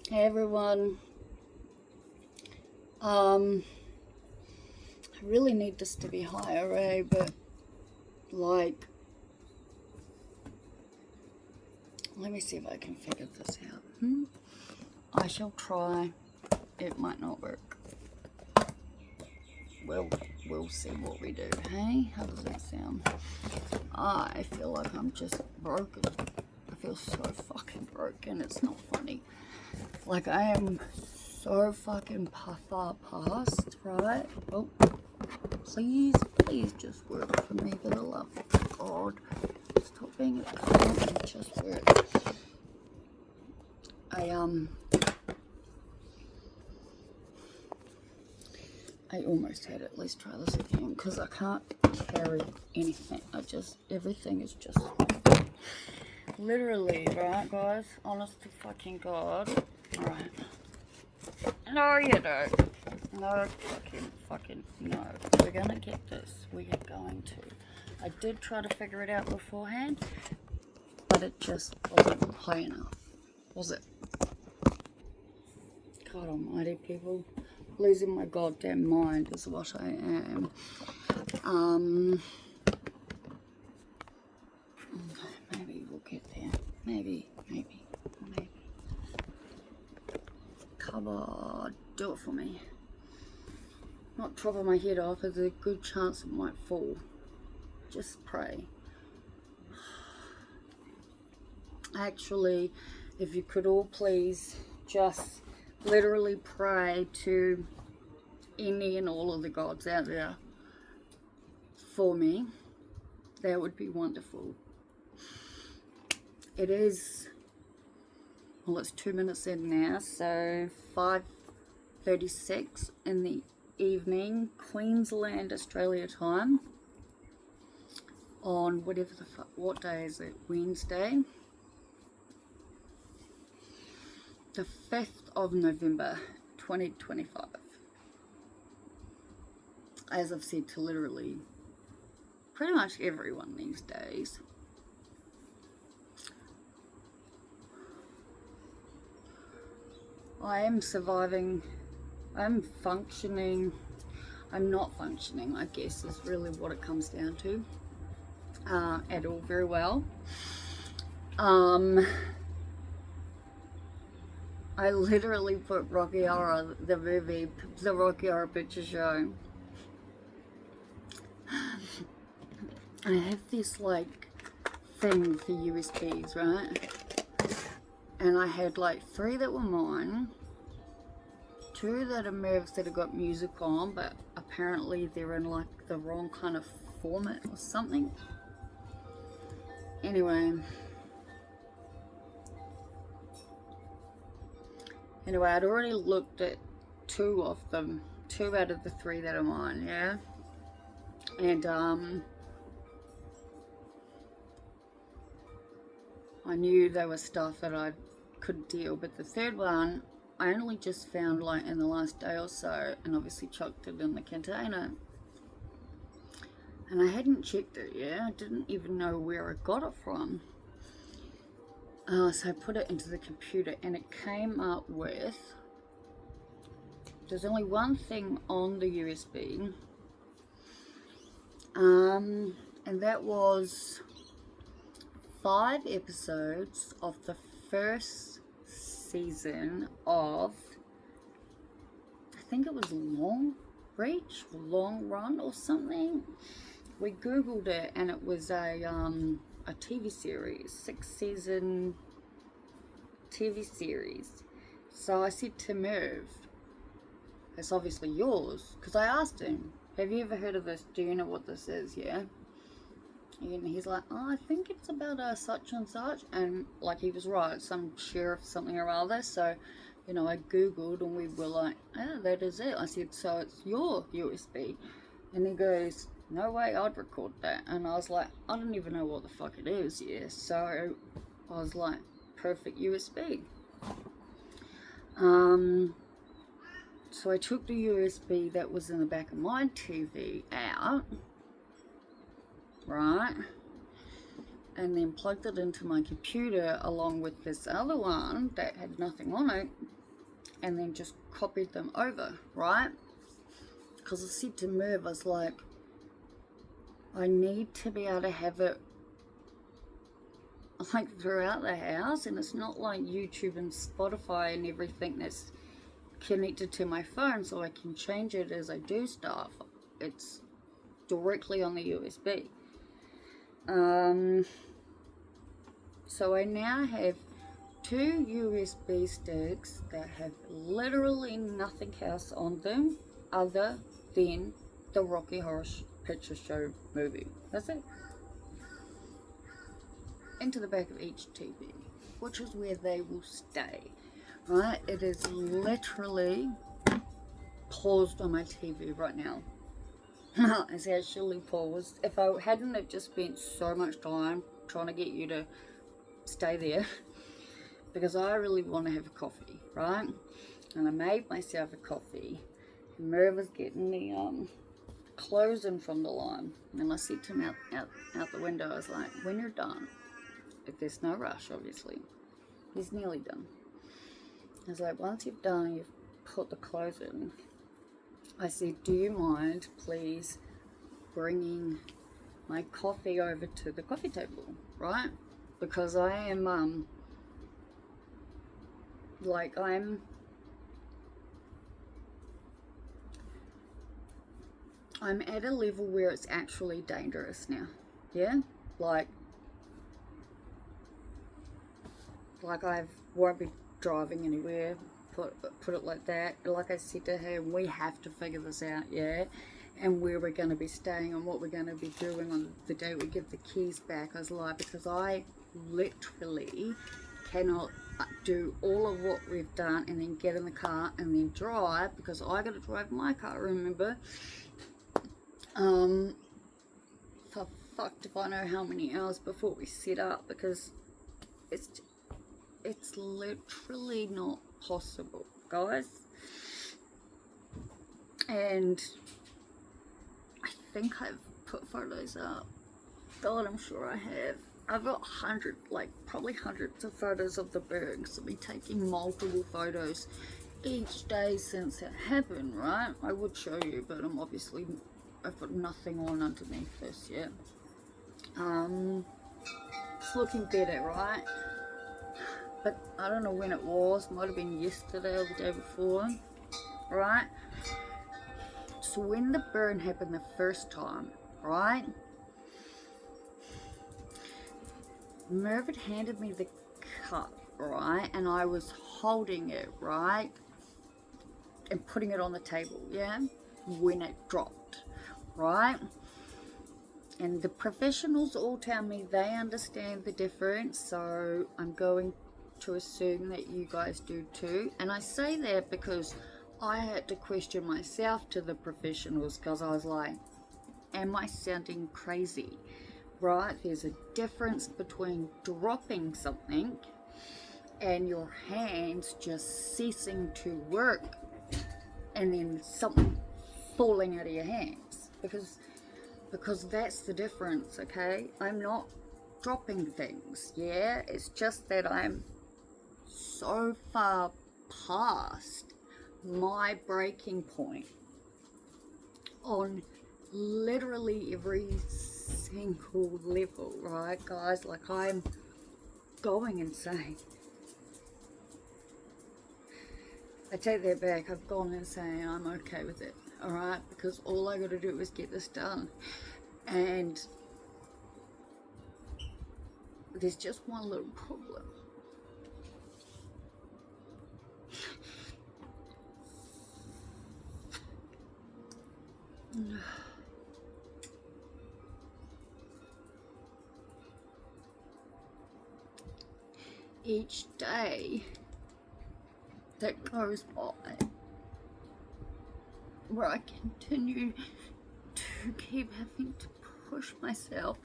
Hey everyone. I really need this to be higher, eh? But like, let me see if I can figure this out. I shall try. It might not work. We'll see what we do. Hey, how does that sound? I feel like I'm just broken. I feel so fucking broken. It's not funny. Like I am so fucking far past, right? Oh, please just work for me, for the love of God. Stop being a cunt and just work. I almost had it. Let's try this again, because I can't carry anything. Everything is just literally, right, guys? Honest to fucking God. Alright. No, you don't. No, fucking, no. We're gonna get this. We are going to. I did try to figure it out beforehand, but it just wasn't high enough. Was it? God almighty, people. Losing my goddamn mind is what I am. Maybe we'll get there. Maybe. Come on, do it for me. Not chopping my head off, there's a good chance it might fall. Just pray. Actually, if you could all please just literally pray to any and all of the gods out there for me, that would be wonderful. It is, well, it's 2 minutes in now, so 5:36 in the evening, Queensland, Australia time, on whatever the fuck, what day is it? Wednesday, the 5th of November, 2025. As I've said to literally pretty much everyone these days, I am surviving, I'm functioning, I'm not functioning, I guess is really what it comes down to, at all very well. I literally put Rocky Horror, the movie, the Rocky Horror Picture Show. I have this like thing for USBs, right? And I had like 3 that were mine, 2 that are Merv's that have got music on, but apparently they're in like the wrong kind of format or something. Anyway, I'd already looked at 2 of them, 2 out of the 3 that are mine, yeah? And I knew there was stuff that I could deal, but the 3rd one I only just found like in the last day or so, and obviously chucked it in the container. And I hadn't checked it, yeah? I didn't even know where I got it from. So I put it into the computer, and it came up with, there's only one thing on the USB, and that was 5 episodes of the first season of, I think it was Long Run or something. We googled it, and it was a TV series, 6-season TV series. So I said to Merv, it's obviously yours, because I asked him, have you ever heard of this? Do you know what this is? Yeah. And he's like, oh, I think it's about such and such. And like, he was right, some sheriff something or other. So, you know, I googled, and we were like, yeah, that is it. I said, so it's your USB? And he goes, no way I'd record that. And I was like, I don't even know what the fuck it is. Yeah. So I was like, perfect USB. So I took the USB that was in the back of my TV out, right, and then plugged it into my computer along with this other one that had nothing on it, and then just copied them over, right? Because I said to Merv, I was like, I need to be able to have it like throughout the house, and it's not like YouTube and Spotify and everything that's connected to my phone so I can change it as I do stuff. It's directly on the USB. So I now have 2 USB sticks that have literally nothing else on them other than the Rocky Horror Picture Show movie. That's it. Into the back of each TV, which is where they will stay, right? It is literally paused on my TV right now. It's actually paused. If I hadn't have just spent so much time trying to get you to stay there, because I really want to have a coffee, right? And I made myself a coffee. And Merv was getting the clothes in from the line, and I said to him out the window, I was like, when you're done, if there's no rush, obviously, he's nearly done. I was like, once you've done, you've put the clothes in, I said, do you mind please bringing my coffee over to the coffee table, right? Because I am I'm at a level where it's actually dangerous now. Yeah? Like I won't be driving anywhere, put it like that. Like I said to him, we have to figure this out, yeah? And where we're going to be staying and what we're going to be doing on the day we give the keys back. I was like, because I literally cannot do all of what we've done and then get in the car and then drive, because I got to drive my car, remember? For fucked if I know how many hours before we set up, because it's literally not possible, guys. And I think I've put photos up. God, I'm sure I have. I've got probably hundreds of photos of the bergs. I've been taking multiple photos each day since it happened, right? I would show you, but I've got nothing on underneath this yet. It's looking better, right? But I don't know when it was. Might have been yesterday or the day before, right? So when the burn happened the first time, right? Merv had handed me the cup, right? And I was holding it, right? And putting it on the table, yeah? When it dropped, right? And the professionals all tell me they understand the difference, so I'm going to assume that you guys do too. And I say that because I had to question myself to the professionals, because I was like, am I sounding crazy? Right? There's a difference between dropping something and your hands just ceasing to work and then something falling out of your hands, because that's the difference, okay? I'm not dropping things, yeah? It's just that I'm so far past my breaking point on literally every single level, right, guys? Like, I'm going insane. I take that back. I've gone insane. I'm okay with it, alright? Because all I gotta do is get this done. And there's just one little problem. Each day that goes by where I continue to keep having to push myself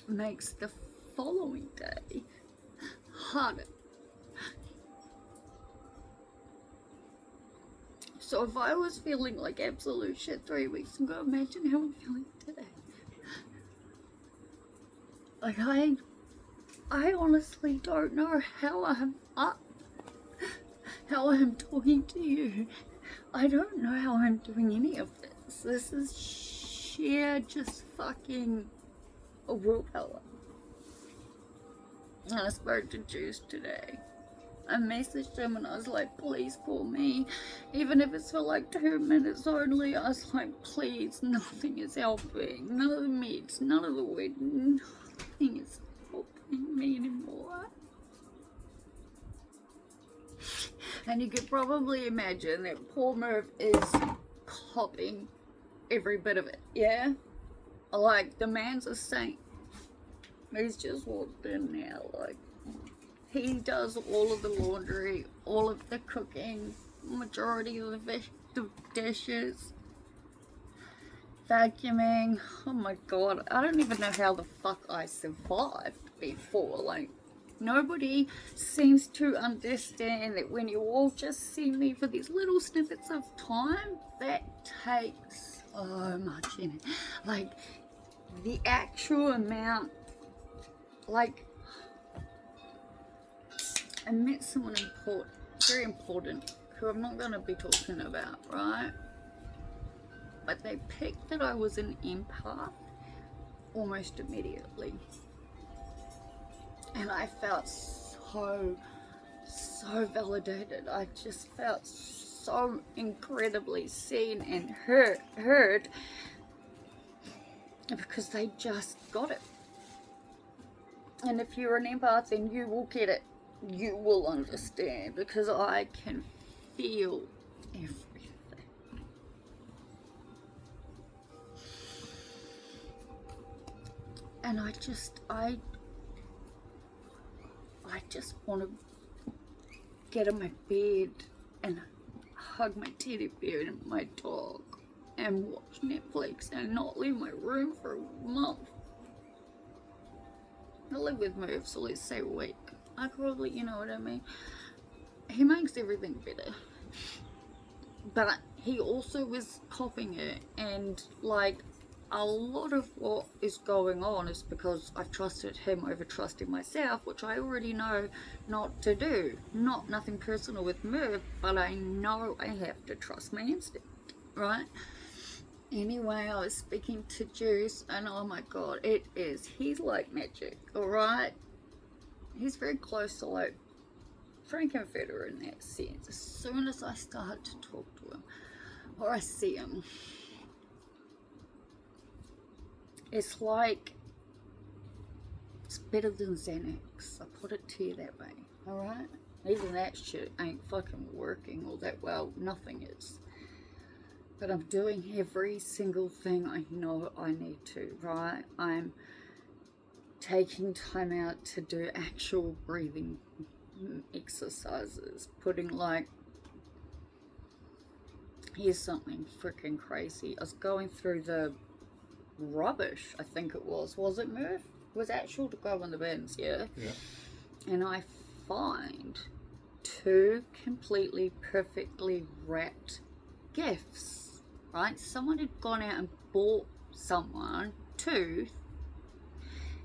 makes the following day harder. So if I was feeling like absolute shit 3 weeks ago, imagine how I'm feeling today. Like, I honestly don't know how I'm talking to you. I don't know how I'm doing any of this. This is sheer just fucking willpower. And I spoke to Juice today. I messaged him and I was like, please call me. Even if it's for like 2 minutes only. I was like, please, nothing is helping. None of the meds, none of the weed, nothing is helping me anymore. And you could probably imagine that poor Merv is copying every bit of it, yeah? Like, the man's a saint. He's just walked in now, like, he does all of the laundry, all of the cooking, majority of the dishes, vacuuming. Oh my god, I don't even know how the fuck I survived before. Like, nobody seems to understand that when you all just see me for these little snippets of time, that takes so much in it. Like, the actual amount, like, I met someone important, very important, who I'm not going to be talking about, right? But they picked that I was an empath almost immediately. And I felt so validated. I just felt so incredibly seen and heard because they just got it. And if you're an empath, then you will get it. You will understand, because I can feel everything. And I just want to get in my bed and hug my teddy bear and my dog and watch Netflix and not leave my room for a month. I live with Merv, so let's say a week. I probably, you know what I mean? He makes everything better. But he also was coughing it, and like, a lot of what is going on is because I've trusted him over trusting myself, which I already know not to do. Nothing personal with Merv, but I know I have to trust my instinct, right? Anyway, I was speaking to Juice, and oh my god, he's like magic, alright? He's very close to like Frank and Federer in that sense. As soon as I start to talk to him, or I see him, it's like, it's better than Xanax. I put it to you that way, alright? Even that shit ain't fucking working all that well. Nothing is. But I'm doing every single thing I know I need to, right? I'm taking time out to do actual breathing exercises. Putting like, here's something freaking crazy. I was going through the rubbish, I think it was it Murph? It was actual to go in the bins, yeah? Yeah. And I find 2 completely perfectly wrapped gifts, right? Someone had gone out and bought someone 2,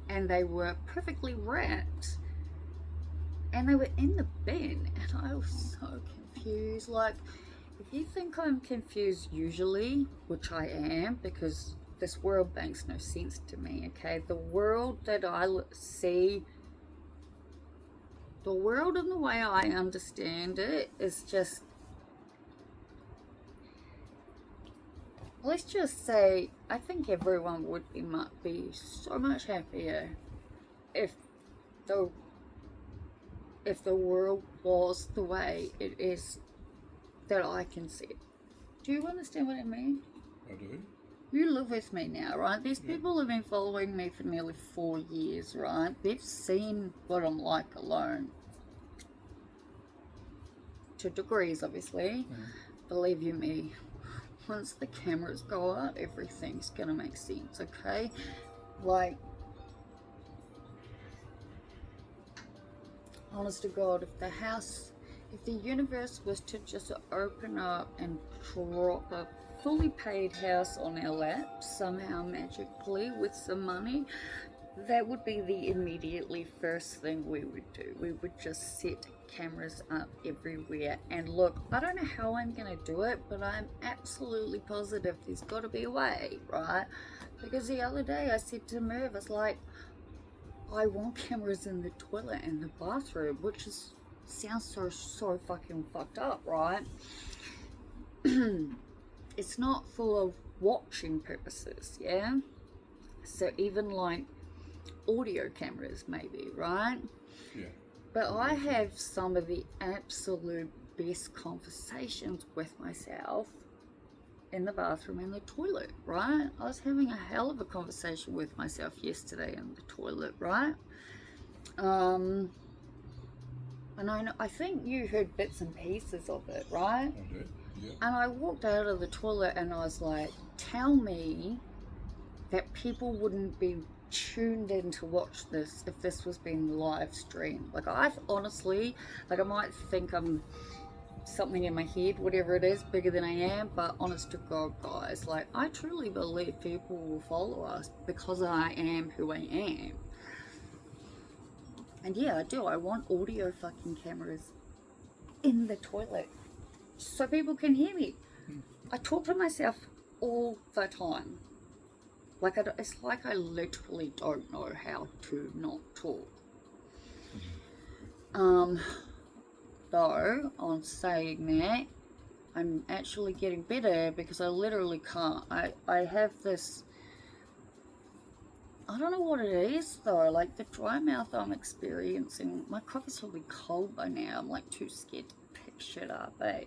and they were perfectly wrapped, and they were in the bin, and I was so confused. Like, if you think I'm confused usually, which I am, because this world makes no sense to me, okay? The world that I see, the world and the way I understand it is just, let's just say, I think everyone would be so much happier if the world was the way it is that I can see it. Do you understand what I mean? I do. You live with me now, right? These people have been following me for nearly 4 years, right? They've seen what I'm like alone. To degrees, obviously. Believe you me, once the cameras go out, everything's gonna make sense, okay? Like, honest to God, if the universe was to just open up and drop a fully paid house on our lap somehow magically with some money, that would be the immediately first thing we would do. We would just set cameras up everywhere. And look, I don't know how I'm going to do it, but I'm absolutely positive there's got to be a way, right? Because the other day I said to Merv, I was like, I want cameras in the toilet and the bathroom, which sounds so fucking fucked up, right? It's not for watching purposes, yeah? So even like audio cameras maybe, right? Yeah. But I have some of the absolute best conversations with myself in the bathroom and the toilet, right? I was having a hell of a conversation with myself yesterday in the toilet, right? And I think you heard bits and pieces of it, right? I did, yeah. And I walked out of the toilet and I was like, tell me that people wouldn't be tuned in to watch this if this was being live streamed. Like, I honestly, like, I might think I'm something in my head, whatever it is, bigger than I am, but honest to God, guys, like, I truly believe people will follow us because I am who I am. And yeah, I do. I want audio fucking cameras in the toilet so people can hear me. I talk to myself all the time. Like, it's like I literally don't know how to not talk. Though, on saying that, I'm actually getting better because I literally can't. I have this, I don't know what it is though, like the dry mouth I'm experiencing. My cough is probably cold by now. I'm like too scared to pick shit up, eh?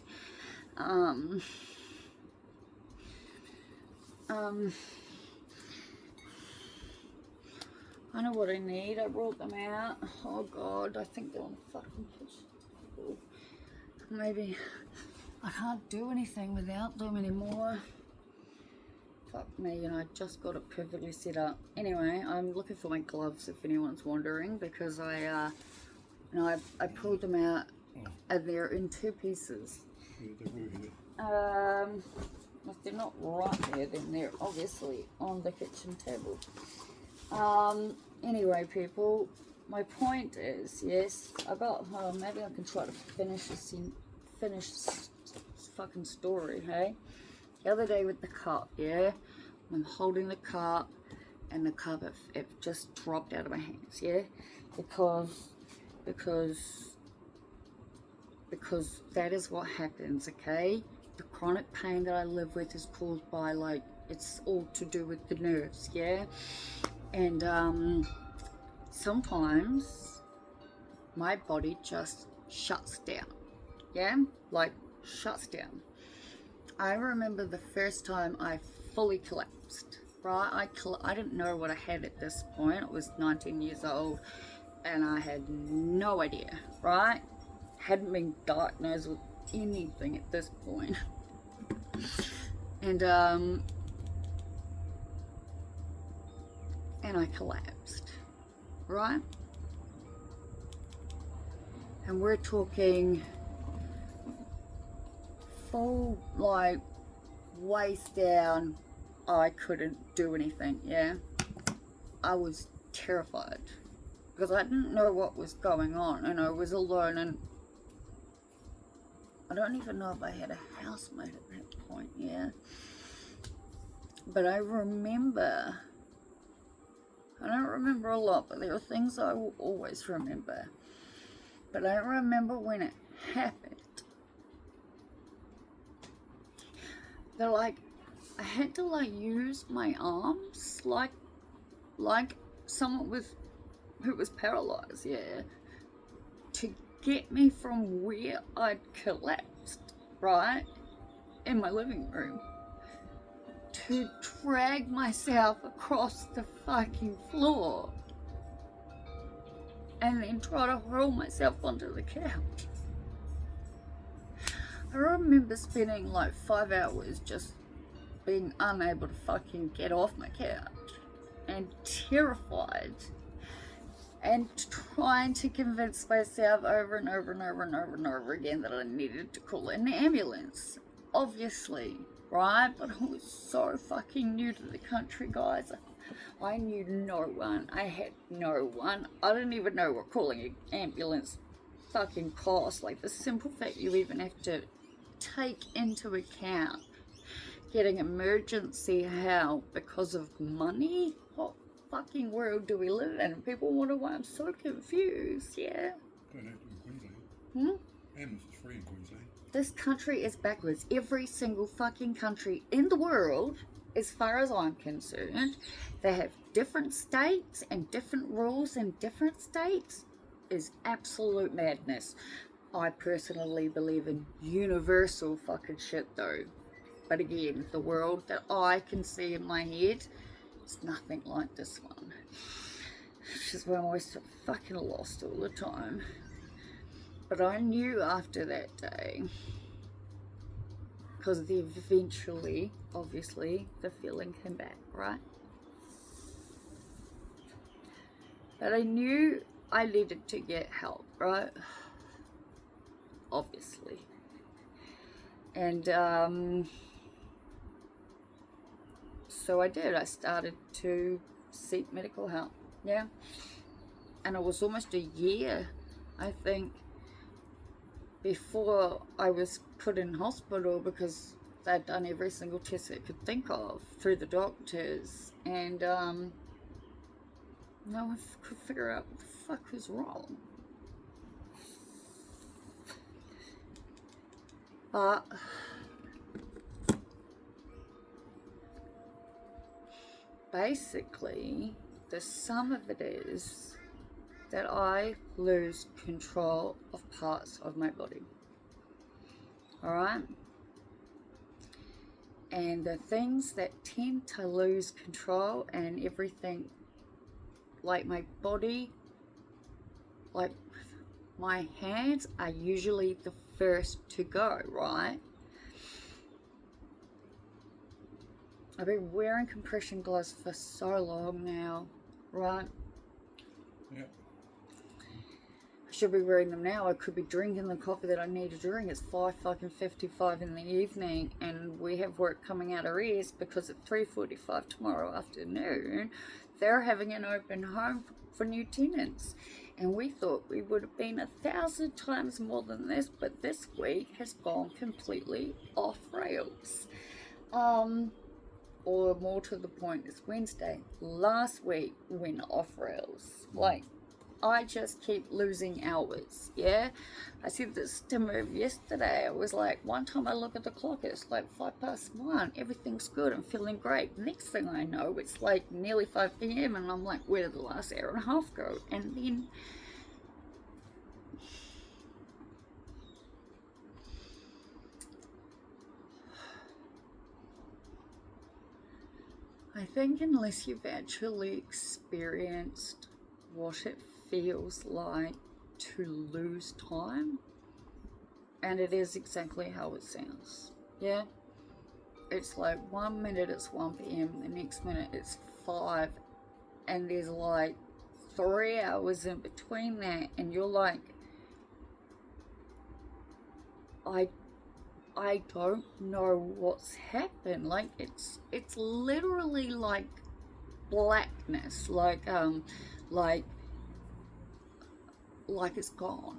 I know what I need. I brought them out. Oh God, I think they're on the fucking kitchen table. Maybe I can't do anything without them anymore. Fuck me, I just got it perfectly set up. Anyway, I'm looking for my gloves if anyone's wondering, because I pulled them out and they're in two pieces. If they're not right there, then they're obviously on the kitchen table. Anyway, people, my point is, yes, I got home. Maybe I can try to finish this fucking story, hey? The other day with the cup, yeah? I'm holding the cup, and the cup, it just dropped out of my hands, yeah? Because that is what happens, okay? The chronic pain that I live with is caused by, like, it's all to do with the nerves, yeah? And sometimes my body just shuts down, yeah? Like, shuts down. I remember the first time I fully collapsed, right? I didn't know what I had at this point. I was 19 years old and I had no idea, right? Hadn't been diagnosed with anything at this point. And I collapsed, right? And we're talking full, like, waist down. I couldn't do anything, yeah? I was terrified because I didn't know what was going on, and I was alone, and I don't even know if I had a housemate at that point, yeah? But I don't remember a lot, but there are things I will always remember. But I remember when it happened. They're like, I had to like use my arms like someone who was paralyzed, yeah, to get me from where I'd collapsed, right, in my living room, to drag myself across the fucking floor and then try to hurl myself onto the couch. I remember spending like 5 hours just being unable to fucking get off my couch and terrified and trying to convince myself over and over and over and over and over again that I needed to call an ambulance, obviously, right? But I was so fucking new to the country, guys. I knew no one. I had no one. I didn't even know what calling an ambulance fucking cost. Like, the simple fact you even have to take into account getting emergency help because of money. What fucking world do we live in? People wonder why I'm so confused. Yeah. Don't have to in Queensland. Ambulance is free in Queensland. This country is backwards. Every single fucking country in the world, as far as I'm concerned, they have different states and different rules in different states. Is absolute madness. I personally believe in universal fucking shit though. But again, the world that I can see in my head is nothing like this one. Which is why I'm always so fucking lost all the time. But I knew after that day, because eventually, obviously, the feeling came back, right? But I knew I needed to get help, right? Obviously. And so I did. I started to seek medical help, yeah. And it was almost a year, I think, before I was put in hospital, because they'd done every single test they could think of through the doctors, and no one could figure out what the fuck was wrong. But basically, the sum of it is that I lose control of parts of my body. Alright? And the things that tend to lose control and everything, like my body, like my hands are usually the first to go, right? I've been wearing compression gloves for so long now, right? Yeah. I should be wearing them now. I could be drinking the coffee that I need to drink. It's 5:55 in the evening, and we have work coming out of rest because at 3:45 tomorrow afternoon, they're having an open home for new tenants. And we thought we would have been 1,000 times more than this, but this week has gone completely off rails. Or more to the point, it's Wednesday. Last week went off rails. Like, I just keep losing hours, yeah? I said this to Merv yesterday. I was like, one time I look at the clock, it's like 1:05. Everything's good, I'm feeling great. Next thing I know, it's like nearly 5 p.m. and I'm like, where did the last hour and a half go? And then I think unless you've actually experienced what it feels like to lose time, and it is exactly how it sounds, yeah? It's like 1 minute it's 1 p.m, the next minute it's 5, and there's like 3 hours in between that, and you're like, I don't know what's happened. Like, it's literally like blackness, like it's gone,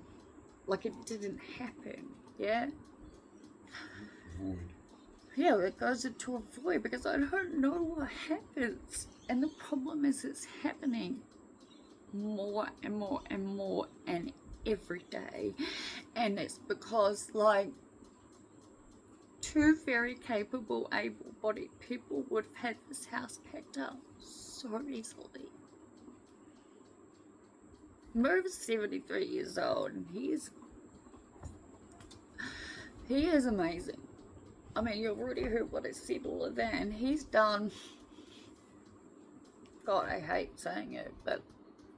like it didn't happen, yeah? Void. Yeah, it goes into a void because I don't know what happens. And the problem is it's happening more and more and more and every day. And it's because, like, 2 very capable, able-bodied people would have had this house packed up so easily. Merv is 73 years old, and he is amazing. I mean, you've already heard what I said, all of that, and he's done, God, I hate saying it, but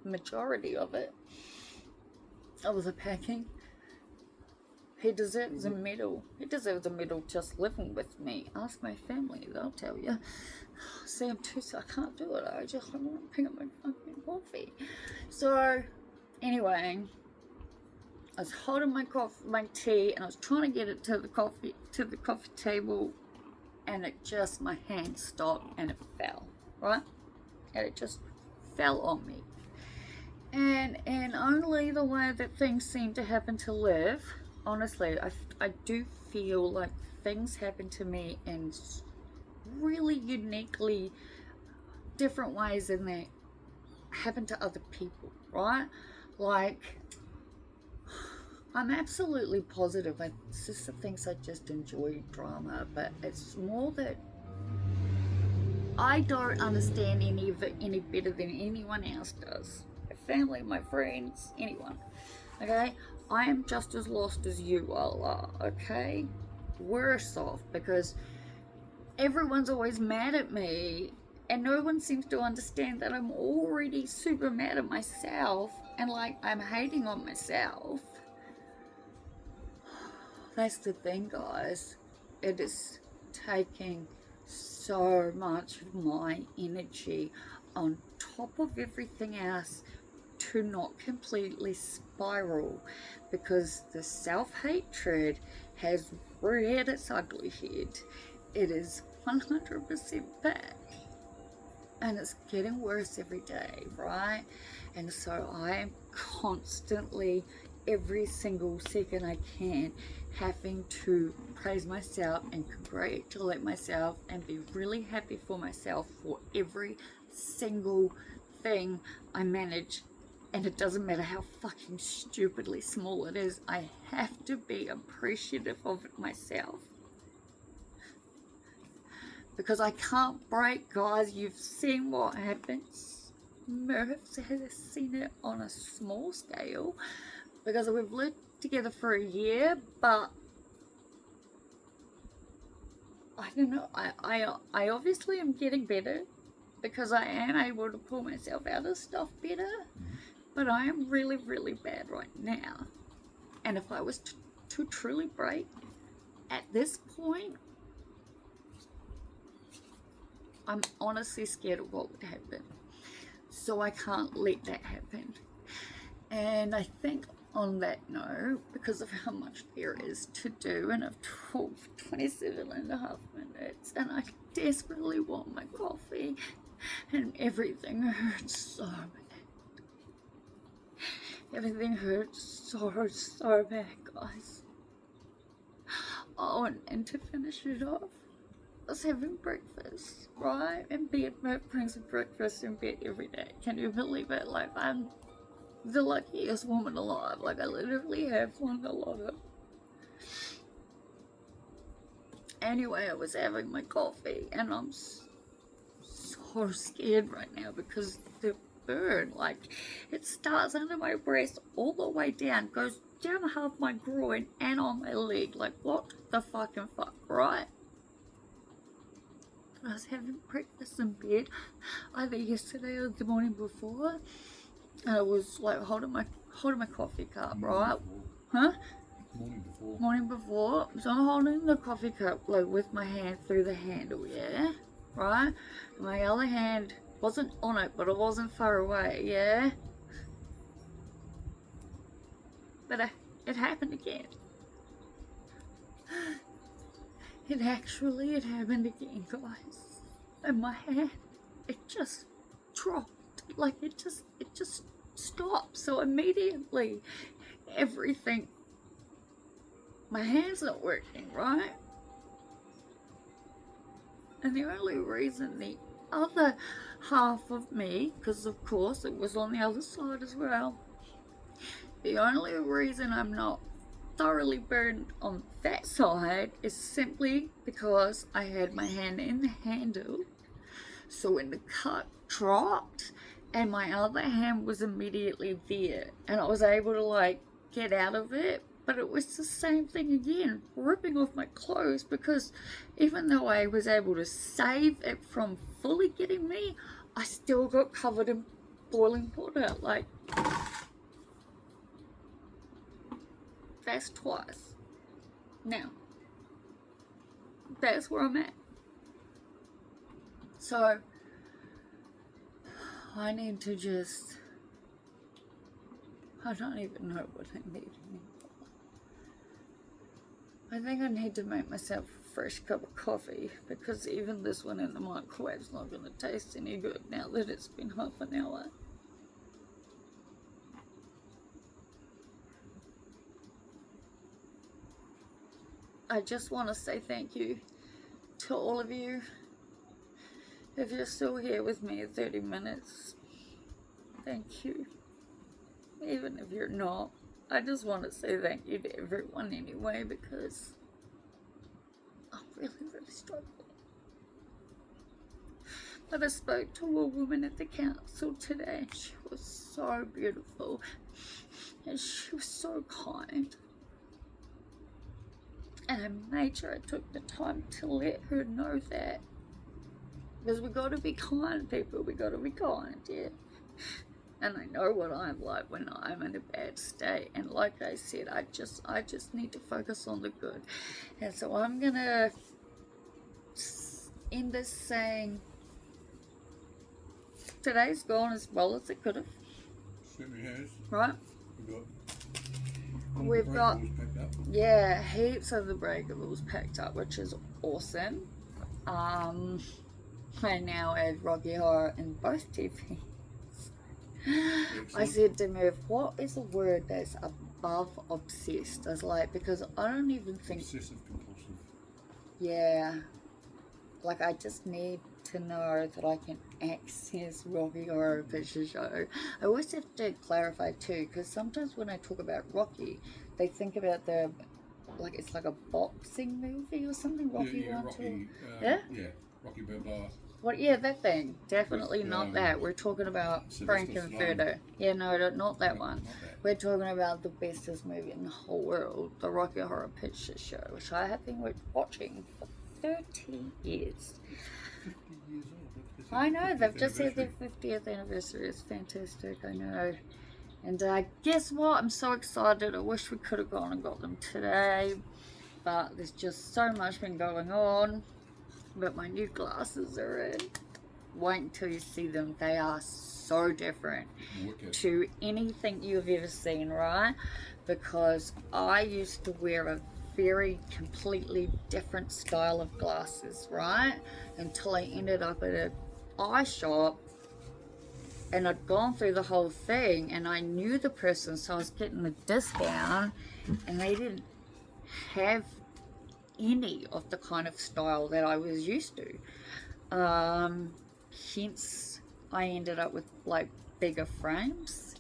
majority of it was a packing. He deserves a medal. He deserves a medal just living with me. Ask my family, they'll tell you. See, I'm too sick, I can't do it. I want to pick up my fucking coffee. So, anyway, I was holding my tea, and I was trying to get it to the coffee table, and my hand stopped and it fell, right? and it just fell on me. And only the way that things seem to happen to Liv, honestly, I do feel like things happen to me in really uniquely different ways than they happen to other people, right? Like, I'm absolutely positive. It's just the things I just enjoy drama, but it's more that I don't understand any of it any better than anyone else does. My family, my friends, anyone. Okay? I am just as lost as you all are, okay? Worse off, because everyone's always mad at me, and no one seems to understand that I'm already super mad at myself, and like I'm hating on myself. That's the thing, guys. It is taking so much of my energy on top of everything else to not completely spiral, because the self-hatred has reared its ugly head. It is 100% back, and it's getting worse every day, right? And so I am constantly, every single second I can, having to praise myself and congratulate myself and be really happy for myself for every single thing I manage. And it doesn't matter how fucking stupidly small it is, I have to be appreciative of it myself. Because I can't break, guys. You've seen what happens. Murphs has seen it on a small scale, because we've lived together for a year, but I don't know, I obviously am getting better, because I am able to pull myself out of stuff better, but I am really, really bad right now. And if I was to truly break at this point, I'm honestly scared of what would happen. So I can't let that happen. And I think on that note, because of how much there is to do, and I've talked for 27 and a half minutes, and I desperately want my coffee, and everything hurts so bad. Everything hurts so bad, guys. Oh, and to finish it off, I was having breakfast, right? And bed brings me breakfast in bed every day. Can you believe it? Like, I'm the luckiest woman alive. Like, I literally have won a lotto. Anyway, I was having my coffee, and I'm so scared right now, because the burn, like, it starts under my breast all the way down, goes down half my groin and on my leg. Like, what the fucking fuck, right? I was having breakfast in bed either yesterday or the morning before, and I was like holding my coffee cup, right? Huh? Morning before. So I'm holding the coffee cup like with my hand through the handle, yeah? Right? My other hand wasn't on it, but it wasn't far away, yeah? But it happened again. It happened again, guys. And my hand, it just dropped. Like, it just stopped. So immediately, everything, my hand's not working, right? And the only reason the other half of me, because of course it was on the other side as well, the only reason I'm not thoroughly burned on that side is simply because I had my hand in the handle. So when the cut dropped, and my other hand was immediately there, and I was able to like get out of it, but it was the same thing again, ripping off my clothes, because even though I was able to save it from fully getting me, I still got covered in boiling water. Like, that's twice. Now, that's where I'm at. So, I need to just, I don't even know what I need anymore. I think I need to make myself fresh cup of coffee, because even this one in the microwave's not going to taste any good now that it's been half an hour. I just want to say thank you to all of you. If you're still here with me at 30 minutes, thank you. Even if you're not, I just want to say thank you to everyone anyway, because I'm really struggling. But I spoke to a woman at the council today, and she was so beautiful, and she was so kind. And I made sure I took the time to let her know that. Because we got to be kind, people. We got to be kind, yeah. And I know what I'm like when I'm in a bad state. And like I said, I just need to focus on the good. And so I'm going to end this saying, today's gone as well as it could have. Certainly has. Right? We've got yeah, heaps of the breakables packed up, which is awesome. I now have Rocky Horror in both TVs. I said to Merv, what is a word that's above obsessed? I was like, because I don't even think... Obsessive compulsive. Yeah. Like, I just need to know that I can access Rocky Horror Picture Show. I always have to clarify too, because sometimes when I talk about Rocky, they think about the, like, it's like a boxing movie or something. Rocky yeah, 1, Rocky, 2. Yeah? Yeah, Rocky Balboa. What? Yeah, that thing. Definitely not that. We're talking about Frankenfurter. Yeah, no, not that one. Not that. We're talking about the bestest movie in the whole world, the Rocky Horror Picture Show, which I have been watching for 30 years. 50 years old. I know, they've just had their 50th anniversary. It's fantastic, I know. And guess what? I'm so excited. I wish we could have gone and got them today. But there's just so much been going on. But my new glasses are in. Wait until you see them. They are so different to anything you've ever seen, right? Because I used to wear a very completely different style of glasses, right? Until I ended up at an eye shop and I'd gone through the whole thing and I knew the person, so I was getting the discount, and they didn't have any of the kind of style that I was used to. Hence I ended up with like bigger frames,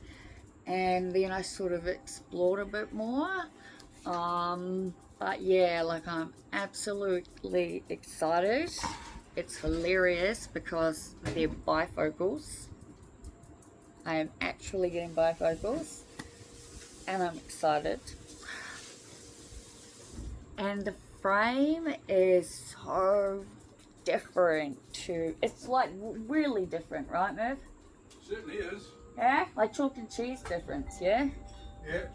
and then I sort of explored a bit more. But yeah, like, I'm absolutely excited. It's hilarious because they're bifocals. I am actually getting bifocals, and I'm excited. And the frame is so different to, it's like really different, right, Merv? Certainly is. Yeah, like chalk and cheese difference, yeah? Yeah.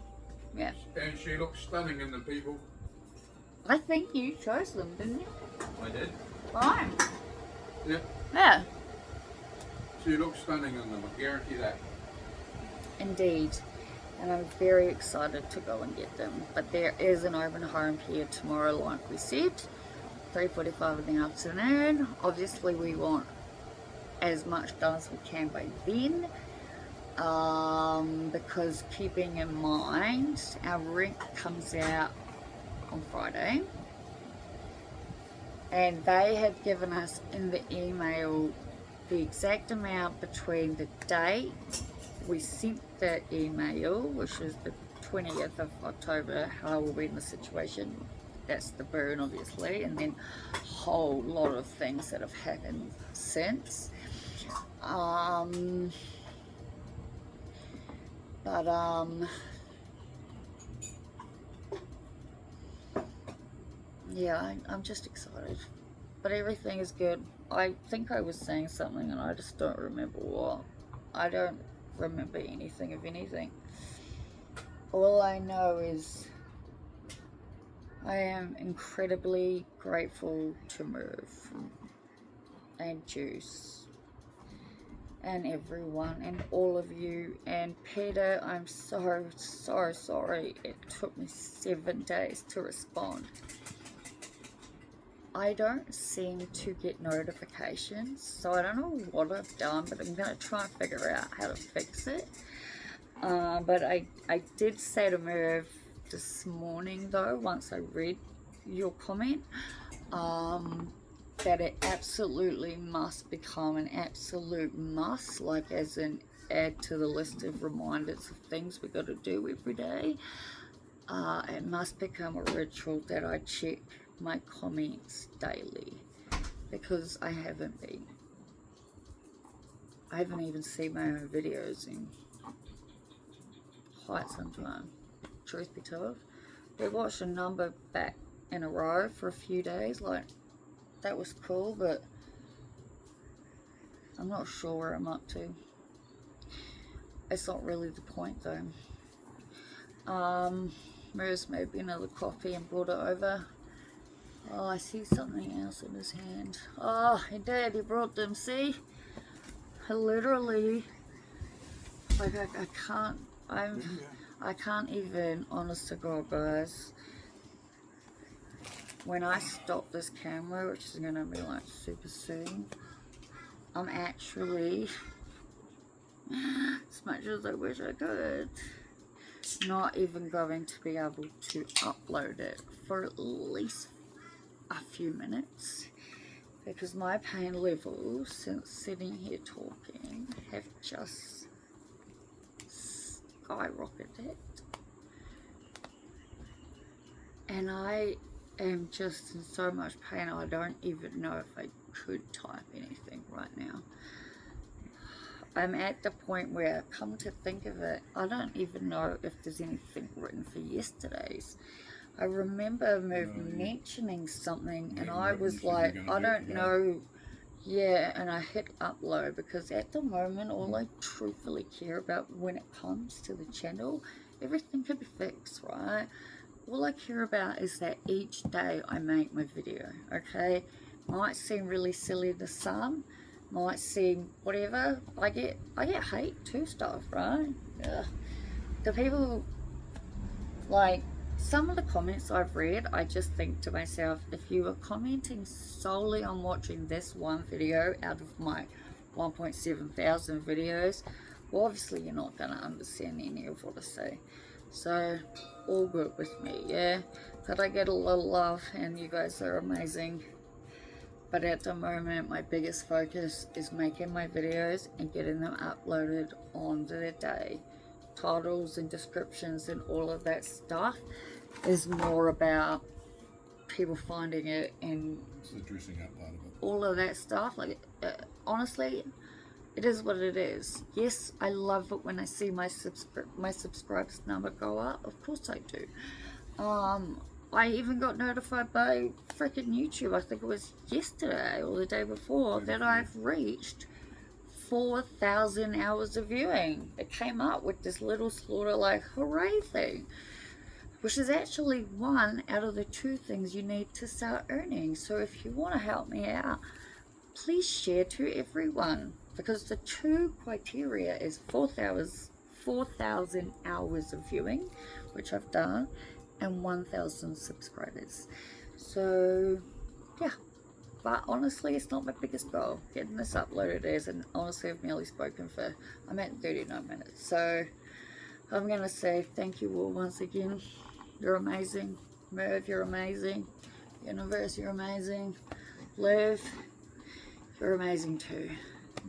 Yeah. And she looks stunning in the people. I think you chose them, didn't you? I did. Fine. Yeah. Yeah. She looks stunning in them, I guarantee that. Indeed. And I'm very excited to go and get them. But there is an open home here tomorrow, like we said, 3:45 in the afternoon. Obviously we want as much done as we can by then, because keeping in mind our rent comes out on Friday, and they had given us in the email the exact amount between the date we sent the email, which is the 20th of October, how we'll be in the situation. That's the burn, obviously, and then a whole lot of things that have happened since. Yeah, I'm just excited. But everything is good. I think I was saying something and I just don't remember what. I don't remember anything of anything. All I know is I am incredibly grateful to Merv and Juice and everyone and all of you. And Peter, I'm so sorry it took me 7 days to respond. I don't seem to get notifications, so I don't know what I've done, but I'm going to try and figure out how to fix it. But I did say to Merv this morning, though, once I read your comment, that it absolutely must become an absolute must, like as in add to the list of reminders of things we got to do every day. It must become a ritual that I check my comments daily, because I haven't been. I haven't even seen my own videos in quite some time, truth be told. We watched a number back in a row for a few days, like, that was cool, but I'm not sure where I'm up to. It's not really the point, though. Merv's made me another coffee and brought it over. Oh, I see something else in his hand. Oh, he did. He brought them. See? I literally, like, I can't even, honest to God, guys. When I stop this camera, which is gonna be like super soon, I'm actually, as much as I wish I could, not even going to be able to upload it for at least a few minutes, because my pain levels since sitting here talking have just skyrocketed, and I am just in so much pain I don't even know if I could type anything right now. I'm at the point where, come to think of it, I don't even know if there's anything written for yesterday's. I remember mentioning something, and I was like, I don't know. Yeah, and I hit upload, because at the moment, all I truthfully care about when it comes to the channel, everything can be fixed, right? All I care about is that each day I make my video, okay? Might seem really silly to some, might seem whatever. I get hate to stuff, right? Ugh. The people, like, some of the comments I've read, I just think to myself, if you were commenting solely on watching this one video out of my 1.7 thousand videos, well, obviously you're not going to understand any of what I say. So, all good with me, yeah? But I get a lot of love, and you guys are amazing. But at the moment, my biggest focus is making my videos and getting them uploaded on the day. Titles and descriptions and all of that stuff is more about people finding it, and it's the dressing up part of it. All of that stuff. Like, honestly, it is what it is. Yes, I love it when I see my subscribers number go up. Of course I do. I even got notified by freaking YouTube, I think it was yesterday or the day before, that I've reached 4,000 hours of viewing. It came up with this little slaughter like hooray thing, which is actually one out of the 2 things you need to start earning. So if you want to help me out, please share to everyone, because the 2 criteria is 4,000 hours of viewing, which I've done, and 1,000 subscribers. So yeah, but honestly, it's not my biggest goal. Getting this uploaded is, and honestly, I've nearly spoken for, I'm at 39 minutes. So I'm gonna say thank you all once again. You're amazing. Merv, you're amazing. Universe, you're amazing. Liv, you're amazing too.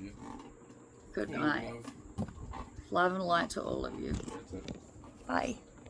Yep. Good night. Love and light to all of you. That's it. Bye.